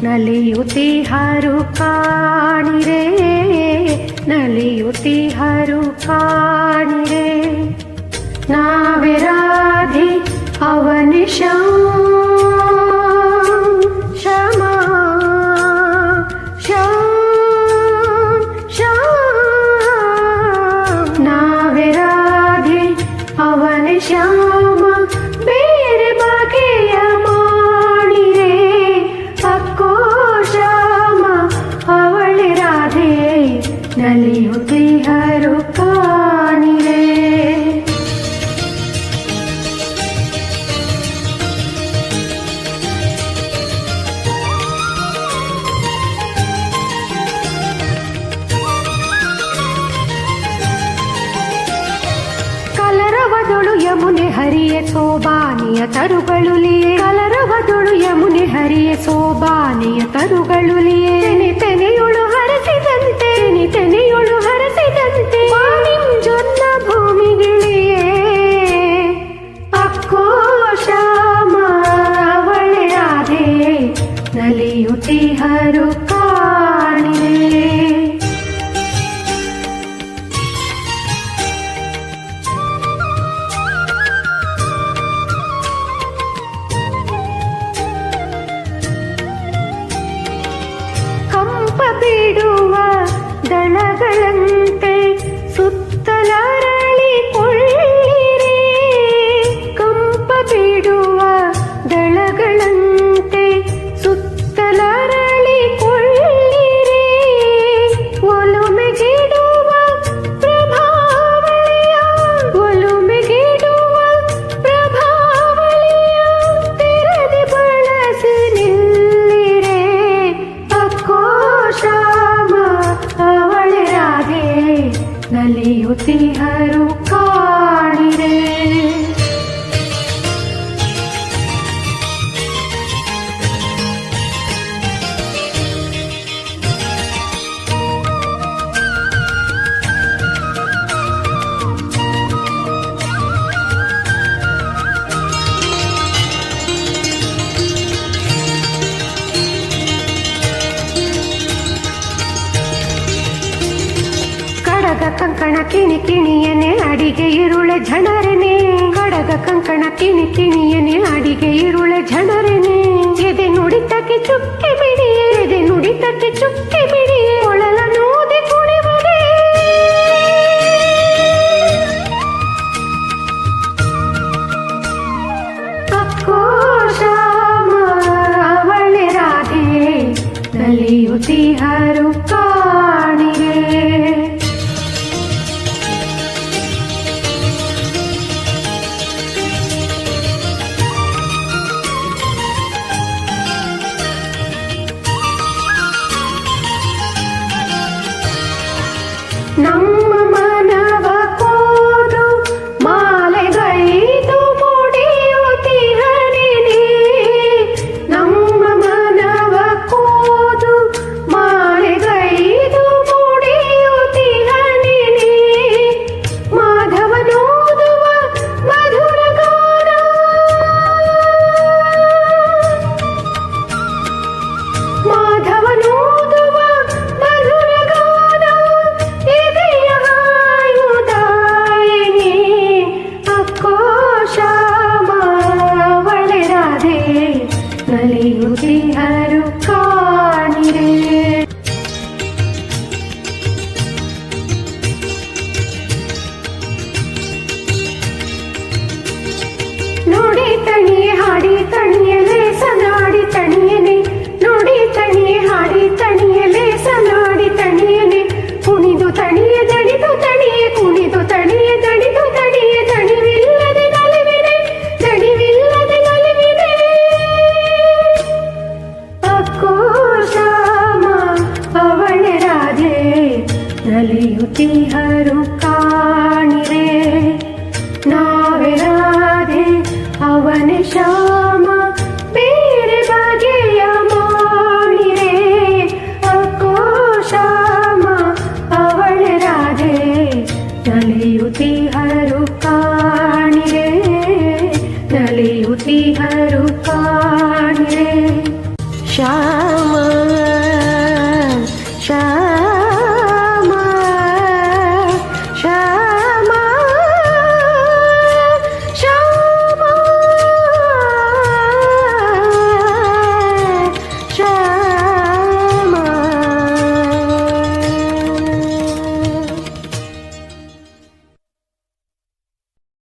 ನಲಿಯುತಿಹರು ಕಾಣಿರೆ, ನಲಿಯುತಿಹರು ಕಾಣಿರೆ. ನಾವೇ ರಾಧೆ ಅವನಿ ಶ್ಯಾಮ್ ಶ್ಯಾಮ ಶ್ಯಾಮ್ ಶ್ಯಾಮ್. ನಾವೇ ರಾಧೆ ಅವನಿ ಶ್ಯಾಮ ಬೇರೆ ಬಗೆಯ ಮಾಡಿರೆ. ಅಕ್ಕೋ ಶ್ಯಾಮ ಅವಳೆ ರಾಧೆ ನಲಿಯುತಿಹರು ಕಾಣಿರೆ. ಕಲರವದೊಳು ಯಮುನೆ ಹರಿಯ ಸೋಬಾನಿಯ ತರುಗಳುಲಿಯೇ. ಕಲರವದೊಳು ಯಮುನೆ ಹರಿಯ ಸೋಬಾನಿಯ ತರುಗಳುಲಿಯೇ. ತೆನೆಯೊಳು ಹರಸಿದಂತೆ, ತೆನೆಯೊಳು ಹರಸಿದಂತೆ ಜೊನ್ನ ಭೂಮಿಗಿಳಿಯೇ. ಅಕ್ಕೋ ಶ್ಯಾಮ ಅವಳೆ ರಾಧೆ ನಲಿಯುತಿಹರು ಕಾಣಿರೆ. ಬಿಡುವ ದಳಗಳಂತೆ ಸುತ್ತಲರಳಿಕೊಳ್ಳಿರೆ. ಕಂಪ ಬಿಡುವ ದಳಗಳಂತೆ ಸುತ್ತಲರಳಿಕೊಳ್ಳಿರೆ. ಒಲುಮೆಗಿಡುವ ಪ್ರಭಾವಳಿಯ, ಒಲುಮೆಗಿಡುವ ಪ್ರಭಾವಳಿಯ ತೆರೆದಿ ಬಳಸಿ ನಿಲ್ಲಿರೆ. ಅಕ್ಕೋ ಶ್ಯಾಮ ಅವಳೆ ರಾಧೆ ನಲಿಯುತಿಹರು ಕಾಣಿರೆ. ಕಡಗ ಕಂಕಣ ಕಿಣಿ ಕಿಣಿಯನೆ ಅಡಿಗೆ ಇರುಳೆ ಝಣರೆನೆ. ಕಡಗ ಕಂಕಣ ಕಿಣಿ ಕಿಣಿಯನೆ ಅಡಿಗೆ ಇರುಳೆ ಝಣರೆನೆ. ಎದೆ ನುಡಿತಕ್ಕೆ ಚುಕ್ಕೆ ಬಿಡಿಯೇ, ಎದೆ ನುಡಿತಕ್ಕೆ ಚುಕ್ಕೆ ಬಿಡಿಯೇ. ಕೊಳಲ ನೋದೆ ಕುಣಿವರೆ. ಅಕ್ಕೋ ಶ್ಯಾಮ ಅವಳೆ ರಾಧೆ ನಲಿಯುತಿಹರು ಕಾಣಿರೆ. ನಮ್ಮ ಮನವ ಕೋದು ಮಾಲೆಗೈದು ಮುಡಿಯುತಿಹರಿಣಿ. ನಮ್ಮ ಮನವ ಕೋದು ಮಾಲೆಗೈದು ಮುಡಿಯುತಿಹರಿಣಿ. ಮಾಧವನೋದುವ ಮಧುರ ಗಾನ, ಮಾಧವನೋದುವ ಮಧುರ ಗಾನ ಎದೆಯ ಆಯುಧಾಯಿನಿ. ಅಕ್ಕೋ ಶ್ಯಾಮ ಅವಳೆ ರಾಧೆ ನಲಿಯುತಿಹರು ಕಾಣಿರೆ. ನುಡಿ ತಣಿಯೆ ಹಾಡಿ ತಣಿಯಲೆ ಸನಾಡಿ ತಣಿಯನೆ. ನುಡಿ ತಣಿಯೆ ಹಾಡಿ ತಣಿಯಲೆ ಸನಾಡಿ ತಣಿಯನೆ. ಕುಣಿದು ತಣಿಯೆ ದಣಿದು ತಣಿಯೆ, ಕುಣಿದು ತಣಿಯೆ ದಣಿದು ತಣಿಯೆ. ದಣಿವಿಲ್ಲದೆ ನಲಿವಿನೆ, ದಣಿವಿಲ್ಲದೆ ನಲಿವಿನೆ. ಅಕ್ಕೋ ಶ್ಯಾಮ ಅವಳೆ ರಾಧೆ ನಲಿಯುತಿಹರು ಕಾಣಿರೆ. ನಾವೇ ರಾಧೆ ಅವನೇ ಶ್ಯಾಮ ಬೇರೆ ಬಗೆಯ ಮಾಡಿರೆ. ಅಕ್ಕೋ ಶ್ಯಾಮ ಅವಳೆ ರಾಧೆ ನಲಿಯುತಿಹರು ಕಾಣಿರೆ, ನಲಿಯುತಿಹರು ಕಾಣಿರೆ. ಶ್ಯಾಮ